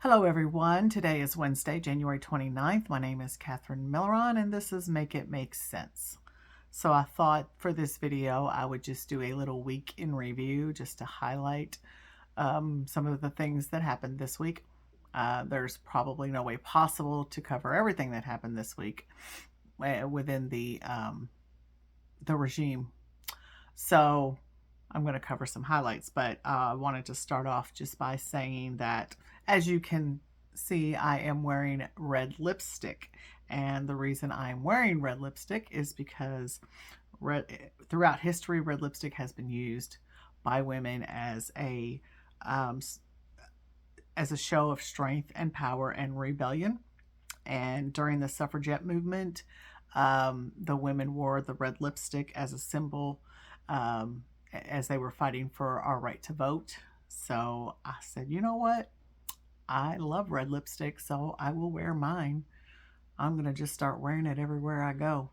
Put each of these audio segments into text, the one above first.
Hello everyone. Today is Wednesday, January 29th. My name is Catherine Milleron and this is Make It Make Sense. So I thought for this video I would just do a little week in review just to highlight some of the things that happened this week. There's probably no way possible to cover everything that happened this week within the regime. So I'm going to cover some highlights, but I wanted to start off just by saying that, as you can see, I am wearing red lipstick. And the reason I'm wearing red lipstick is because throughout history, red lipstick has been used by women um, as a show of strength and power and rebellion. And during the suffragette movement, the women wore the red lipstick as a symbol as they were fighting for our right to vote. So I said, you know what? I love red lipstick, so I will wear mine. I'm going to just start wearing it everywhere I go,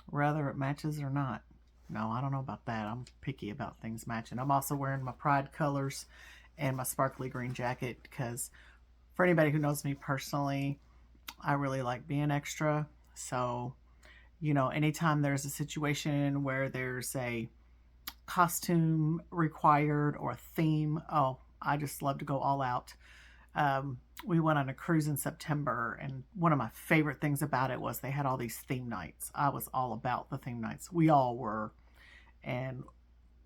whether it matches or not. No, I don't know about that. I'm picky about things matching. I'm also wearing my pride colors and my sparkly green jacket because for anybody who knows me personally, I really like being extra. So, anytime there's a situation where there's a costume required or a theme, oh, I just love to go all out. We went on a cruise in September, and one of my favorite things about it was they had all these theme nights. I was all about the theme nights. We all were. And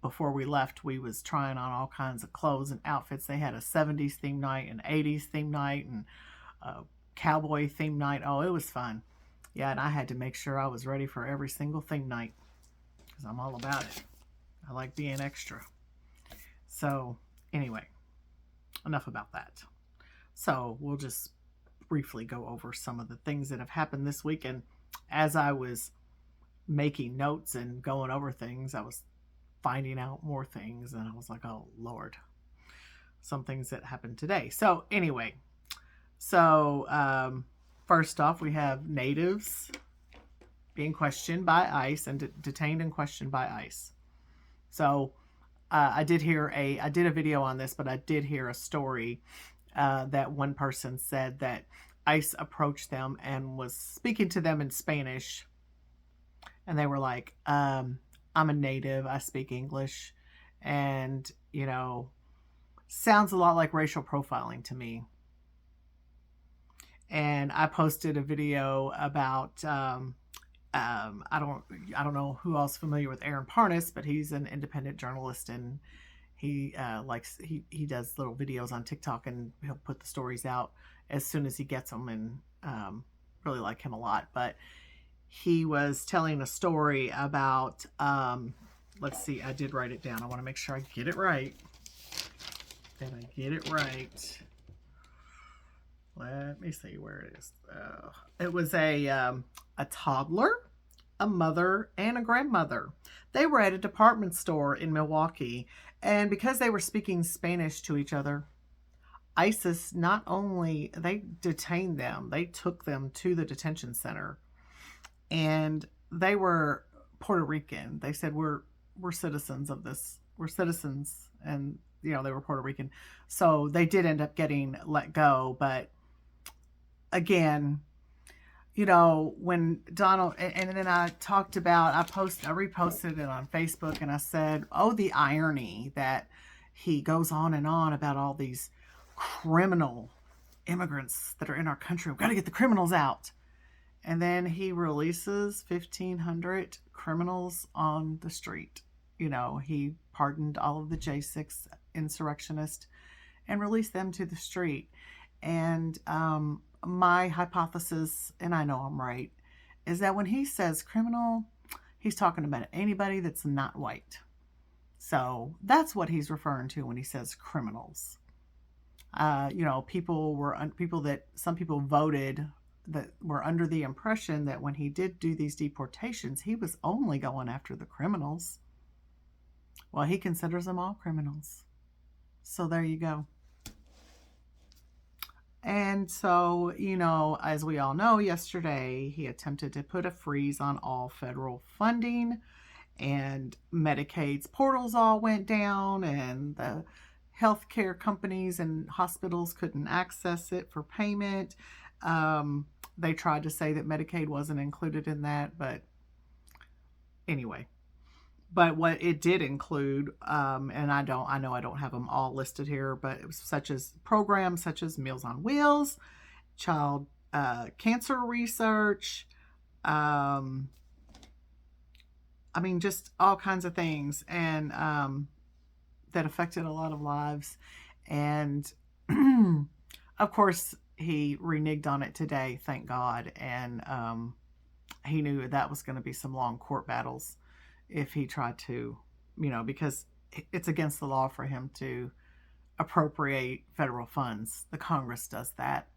before we left, we was trying on all kinds of clothes and outfits. They had a 70s theme night, an 80s theme night, and a cowboy theme night. Oh, it was fun. Yeah, and I had to make sure I was ready for every single theme night because I'm all about it. I like being extra. So, anyway, enough about that. So, we'll just briefly go over some of the things that have happened this week. And as I was making notes and going over things, I was finding out more things. And I was like, oh, Lord, some things that happened today. So, anyway, first off, we have natives being questioned by ICE and detained and questioned by ICE. So I did a video on this, but I did hear a story that one person said that ICE approached them and was speaking to them in Spanish. And they were like, I'm a native, I speak English. And, sounds a lot like racial profiling to me. And I posted a video about I don't know who else is familiar with Aaron Parnas, but he's an independent journalist, and he he does little videos on TikTok, and he'll put the stories out as soon as he gets them, and really like him a lot. But he was telling a story about let's see, I did write it down. I want to make sure I get it right. Did I get it right? Let me see where it is. It was a toddler, a mother, and a grandmother. They were at a department store in Milwaukee, and because they were speaking Spanish to each other, ISIS not only, they detained them, they took them to the detention center, and they were Puerto Rican. They said, we're citizens of this. We're citizens, and they were Puerto Rican. So they did end up getting let go, but again, when Donald, and then I talked about, I reposted it on Facebook, and I said, oh, the irony that he goes on and on about all these criminal immigrants that are in our country. We've got to get the criminals out. And then he releases 1,500 criminals on the street. He pardoned all of the J6 insurrectionists and released them to the street. And my hypothesis, and I know I'm right, is that when he says criminal, he's talking about anybody that's not white. So that's what he's referring to when he says criminals. Some people voted that were under the impression that when he did do these deportations, he was only going after the criminals. Well, he considers them all criminals. So there you go. And so, as we all know, yesterday he attempted to put a freeze on all federal funding, and Medicaid's portals all went down, and the healthcare companies and hospitals couldn't access it for payment. They tried to say that Medicaid wasn't included in that, but anyway. But what it did include, and I know I don't have them all listed here, but it was such as programs such as Meals on Wheels, child cancer research, um, I mean, just all kinds of things, and that affected a lot of lives. And of course, he reneged on it today, thank God. And he knew that was going to be some long court battles if he tried to, because it's against the law for him to appropriate federal funds. The Congress does that.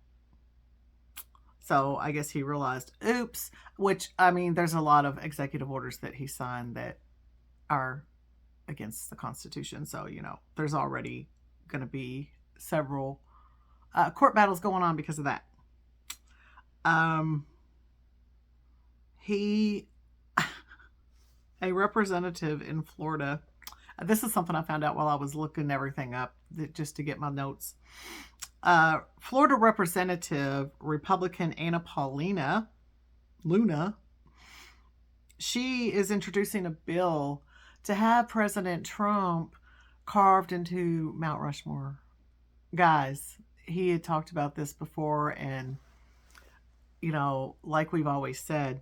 So I guess he realized, oops, which, I mean, there's a lot of executive orders that he signed that are against the Constitution. So, there's already going to be several court battles going on because of that. He, a representative in Florida, this is something I found out while I was looking everything up just to get my notes. Florida Representative Republican Anna Paulina Luna, she is introducing a bill to have President Trump carved into Mount Rushmore. Guys, he had talked about this before, and like we've always said,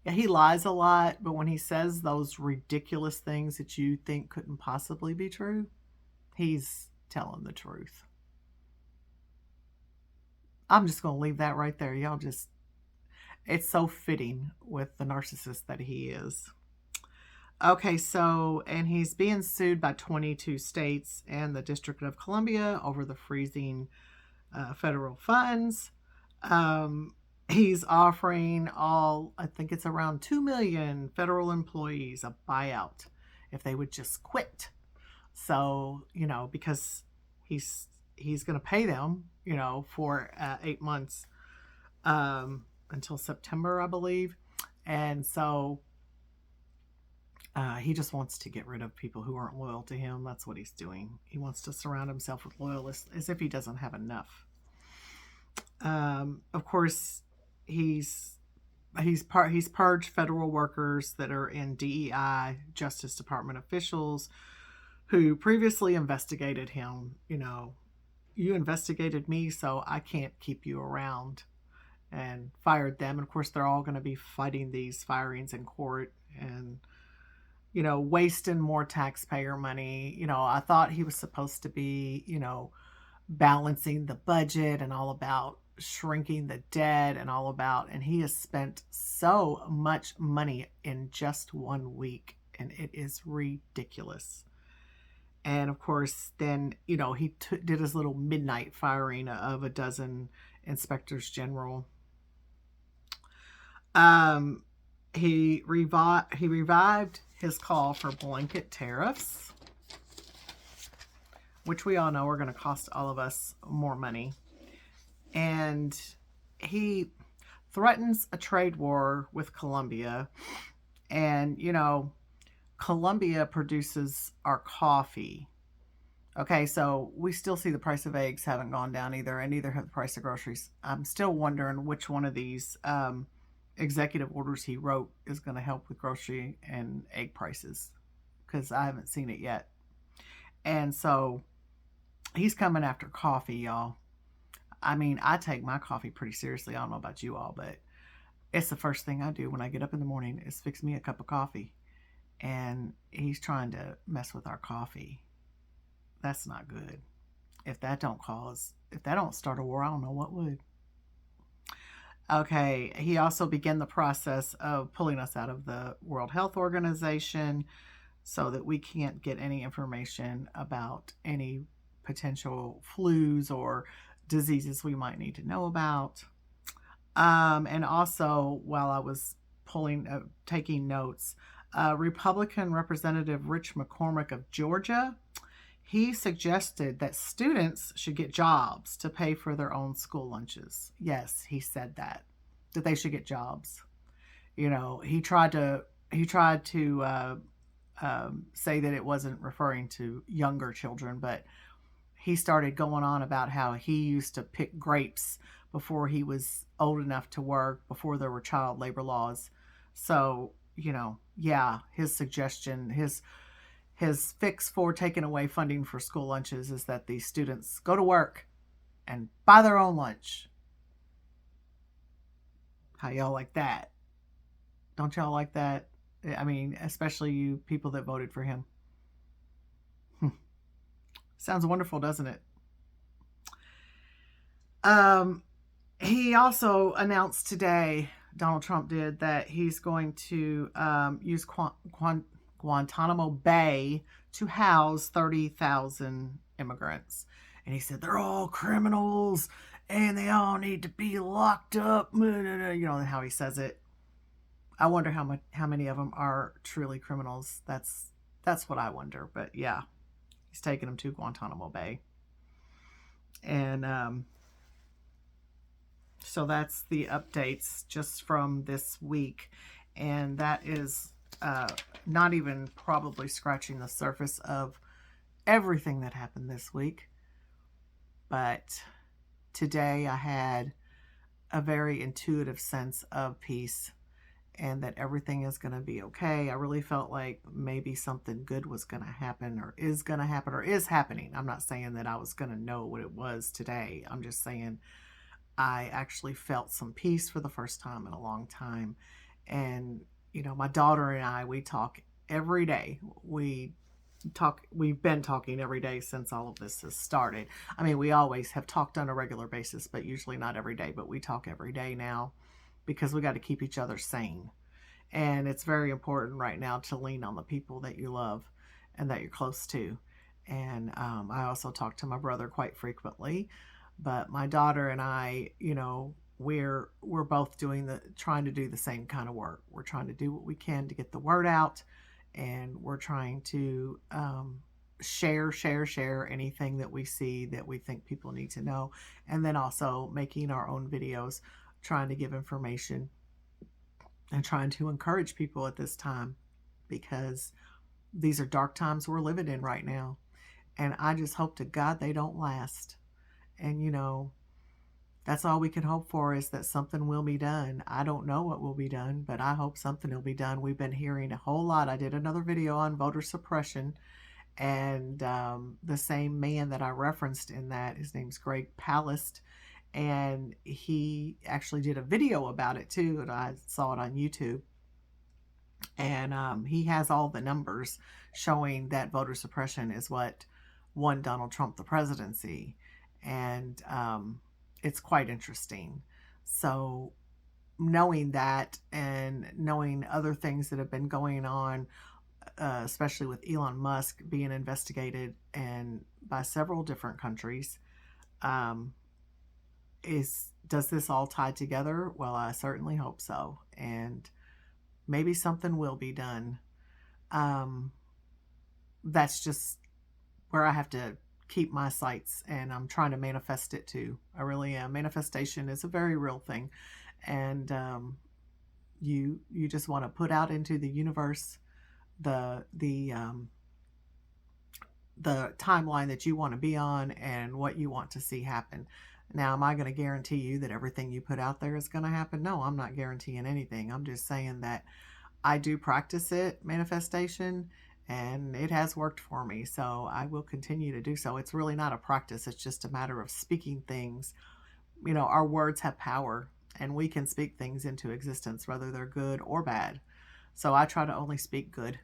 he lies a lot, but when he says those ridiculous things that you think couldn't possibly be true, he's telling the truth. I'm just going to leave that right there. Y'all just, it's so fitting with the narcissist that he is. Okay, so, and he's being sued by 22 states and the District of Columbia over the freezing federal funds. He's offering I think it's around 2 million federal employees a buyout if they would just quit. So, because he's going to pay them, for 8 months until September, I believe. And so he just wants to get rid of people who aren't loyal to him. That's what he's doing. He wants to surround himself with loyalists as if he doesn't have enough. Of course, he's purged federal workers that are in DEI, Justice Department officials, who previously investigated him. You investigated me, so I can't keep you around, and fired them. And of course, they're all going to be fighting these firings in court and, wasting more taxpayer money. I thought he was supposed to be, balancing the budget and all about shrinking the debt and he has spent so much money in just 1 week, and it is ridiculous. And of course, then, he did his little midnight firing of a dozen inspectors general. He revived his call for blanket tariffs, which we all know are going to cost all of us more money. And he threatens a trade war with Colombia. And, Colombia produces our coffee. Okay, so we still see the price of eggs haven't gone down either, and neither have the price of groceries. I'm still wondering which one of these executive orders he wrote is going to help with grocery and egg prices, because I haven't seen it yet. And so he's coming after coffee, y'all. I mean, I take my coffee pretty seriously. I don't know about you all, but it's the first thing I do when I get up in the morning is fix me a cup of coffee. And he's trying to mess with our coffee. That's not good. If that don't start a war, I don't know what would. Okay, he also began the process of pulling us out of the World Health Organization so that we can't get any information about any potential flus or diseases we might need to know about. And also, while I was taking notes, Republican Representative Rich McCormick of Georgia, he suggested that students should get jobs to pay for their own school lunches. Yes, he said that they should get jobs. He tried to say that it wasn't referring to younger children, but he started going on about how he used to pick grapes before he was old enough to work, before there were child labor laws. So, yeah, his suggestion, his fix for taking away funding for school lunches is that these students go to work and buy their own lunch. How y'all like that? Don't y'all like that? I mean, especially you people that voted for him. Sounds wonderful, doesn't it? He also announced today, Donald Trump did, that he's going to use Guantanamo Bay to house 30,000 immigrants. And he said, they're all criminals and they all need to be locked up. You know how he says it. I wonder how many of them are truly criminals. That's what I wonder. But yeah, he's taking them to Guantanamo Bay. And so that's the updates just from this week. And that is not even probably scratching the surface of everything that happened this week. But today I had a very intuitive sense of peace and that everything is going to be okay. I really felt like maybe something good was going to happen or is going to happen or is happening. I'm not saying that I was going to know what it was today. I'm just saying I actually felt some peace for the first time in a long time. And, my daughter and I, we talk every day. We've been talking every day since all of this has started. I mean, we always have talked on a regular basis, but usually not every day, but we talk every day now because we got to keep each other sane. And it's very important right now to lean on the people that you love and that you're close to. And I also talk to my brother quite frequently, but my daughter and I, we're both trying to do the same kind of work. We're trying to do what we can to get the word out, and we're trying to share anything that we see that we think people need to know, and then also making our own videos, trying to give information and trying to encourage people at this time, because these are dark times we're living in right now, and I just hope to God they don't last. And that's all we can hope for, is that something will be done. I don't know what will be done, but I hope something will be done. We've been hearing a whole lot. I did another video on voter suppression, and the same man that I referenced in that, his name's Greg Palast, and he actually did a video about it too, and I saw it on YouTube. And he has all the numbers showing that voter suppression is what won Donald Trump the presidency. And it's quite interesting. So knowing that and knowing other things that have been going on, especially with Elon Musk being investigated and by several different countries, does this all tie together? Well, I certainly hope so. And maybe something will be done. That's just where I have to keep my sights, and I'm trying to manifest it too. I really am. Manifestation is a very real thing, and you just want to put out into the universe the timeline that you want to be on and what you want to see happen. Now, am I going to guarantee you that everything you put out there is going to happen? No, I'm not guaranteeing anything. I'm just saying that I do practice it, manifestation, and it has worked for me, so I will continue to do so. It's really not a practice. It's just a matter of speaking things. Our words have power, and we can speak things into existence, whether they're good or bad. So I try to only speak good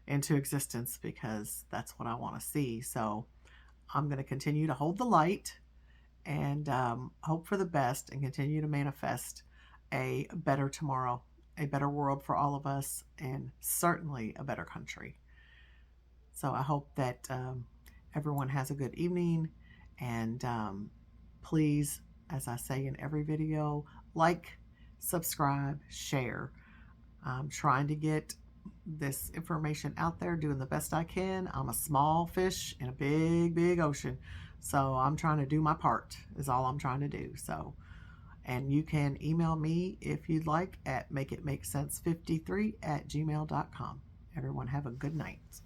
into existence, because that's what I want to see. So I'm going to continue to hold the light and hope for the best, and continue to manifest a better tomorrow, a better world for all of us, and certainly a better country. So I hope that everyone has a good evening, and please, as I say in every video, like, subscribe, share. I'm trying to get this information out there, doing the best I can. I'm a small fish in a big, big ocean, so I'm trying to do my part, is all I'm trying to do. So, and you can email me if you'd like at makeitmakesense53@gmail.com. Everyone have a good night.